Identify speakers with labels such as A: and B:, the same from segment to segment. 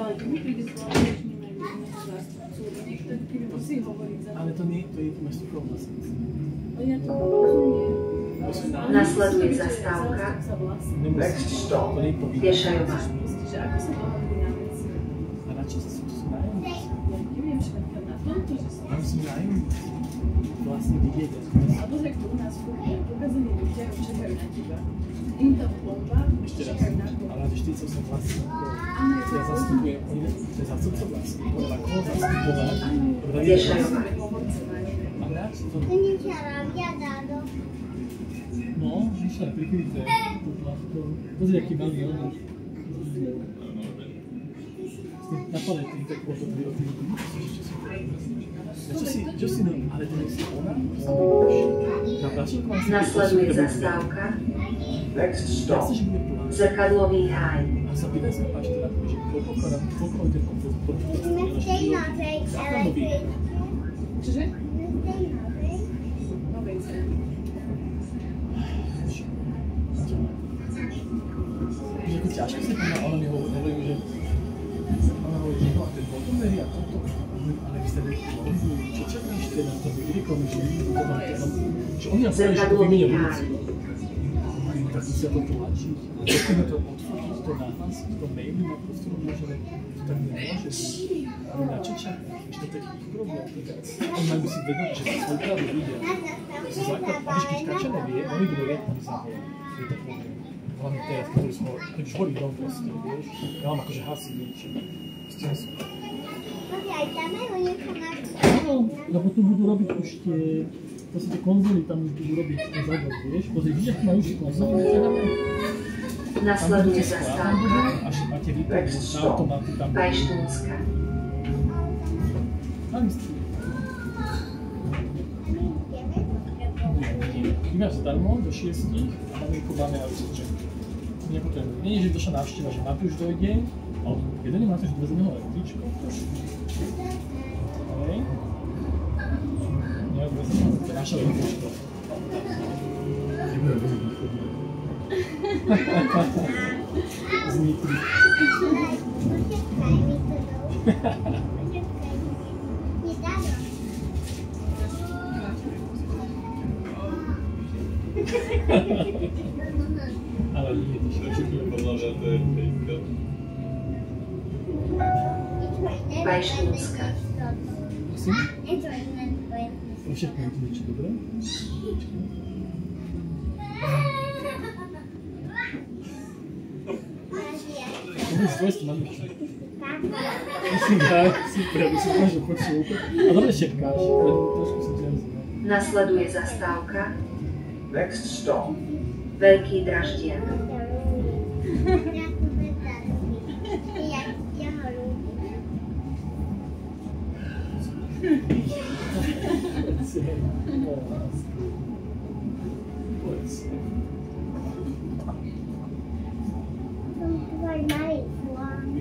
A: Ale to mi príde zvláštne, že nemajú jedného zástupcu. Niekto keby musí hovoriť za to.
B: Ale to nie, to je máš tu problém.
A: Ja to rozumiem.
C: Nasleduje zastávka.
B: Next stop.
C: Piešajová.
A: Že ako sa dohodli na veci.
B: A na čo sú nájomníci?
A: Ja neviem, že na tomto, že som...
B: Tam sú nájomníci. Vlastne vidieť.
A: A to, že tu u nás funguje, pokazení ľudia čakajú na teba. Im tam bomba, čakajú na to.
B: Ale 48 vlastníkov. Ja zastupujem, to je zástupca vlastníkov, ale koho zastupovať?
C: Piešajová.
B: A hráč to... No, vyšla prikryté tú plachtou. Pozri, aký malý ono. Na palete, tak potom výrobky. Čo si no, ale to nechci ona?
C: Nasleduje zastávka.
D: Next stop.
C: Zrkadlový háj.
B: A sa pýtaj sa páč teda, že koľko oderkov
A: Čože? Novej ceny.
B: Že ako ťažko sa tam, ona mi hovorí, že no a ten potom verí a toto, ale vy ste nekonzujú, čo čakáš teda, to by vyriekli, že oni nás povedali, že to vymienia budúci rok. Tak musia to tlačiť, chceme to odfotiť, to nahlas, to maily na proste odložené, to tak nemôže byť. Ale na čo čakáš? Ešte to je ich problém. Oni majú si vedieť, že sa svoj pravdu vidia. Základ, a když Kača nevie, oni budú vedieť, aby sa volali. To je tak problém. Hlavne teraz, keď už horí dom proste, vieš, ja mám akože hasiť niečo. S tým sú. Áno, lebo tu budú robiť už tie, proste konzoly tam už budú robiť ten závod, vieš. Pozri, vidíš, ak majú už konzoly, nechávame.
C: Nasleduje zastávka.
B: Až máte výpoveď na automaty tam.
C: Bajštúnska.
B: Tam istý. Imáš zadarmo do 6 a tam máme auto. Nepotrebujem. Nie je, že došla návšteva, že Matúš dojde, ale jeden je Matúš dvezme ho električkou. Hej. Nie, dvezme ho, to je naša električka. Nebudem vezme východne. Z Nitry. Ale nie,
C: Bajštúnska.
B: prosím? Všetko je tu niečo dobré? Dobre, svojstvo na niečo. Myslím, tak, super, aby si to, že počul úplne. A dobre šepkáš, ale trošku som ťa rozumel.
C: Nasleduje zastávka.
D: Next stop.
C: Veľký Draždiak.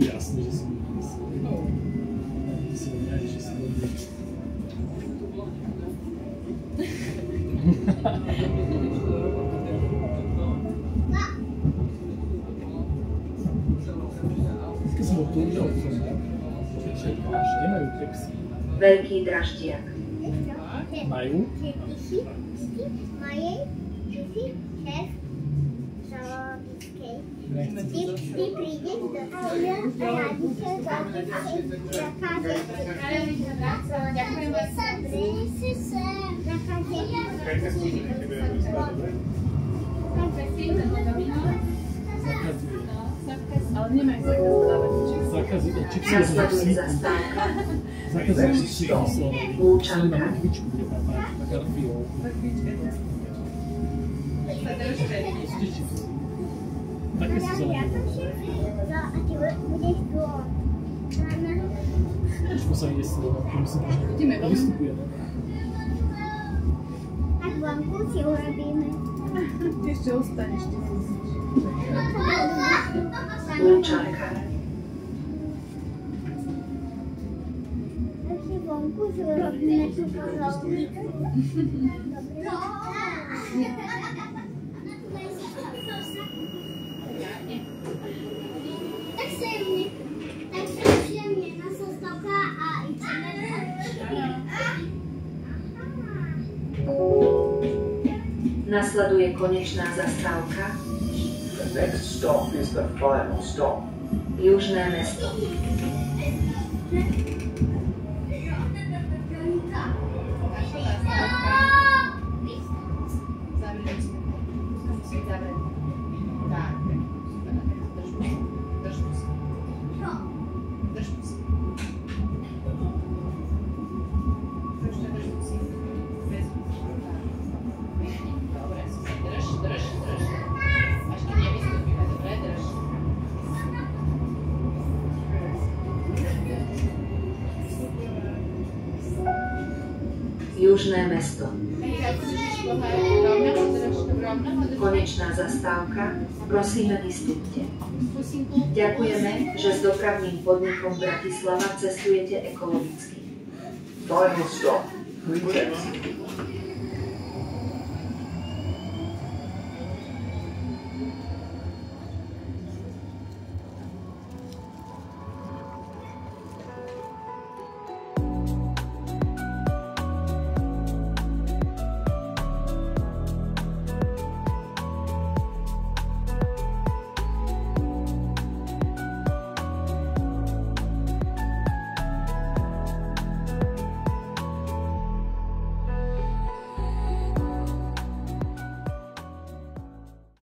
B: Jasne, že si myslel, že si dobrý. Keď som ho túžil, nemajú Pepsi.
C: Veľký Draždiak.
B: Majú?
E: Ty prídeš do cieľa a radičov
A: Ale nemajú zakaz dávať čipsy.
C: Nasleduje zastávka.
B: Zakazujú čipsy slonový.
C: Lúčanka.
B: Na mrkvičku bude pápať, na karfiol. Také sú zelené.
E: a ty budeš tu.
B: Trošku sa ide slovo, myslím,
A: Ideme
B: že
A: von.
B: vystupujeme.
E: Tak vonku si urobíme.
A: Ty ešte ostaneš, ty musíš.
C: Lúčanka.
E: Tak si vonku si urobíme tú polovníku. Tak sem, tak sem.
C: Nasleduje konečná zastávka.
D: The next stop is the final stop.
C: Južné mesto. Južné mesto. Konečná zastávka. Prosíme, vystúpte. Ďakujeme, že s dopravným podnikom Bratislava cestujete ekologicky.
D: Final stop. Please exit.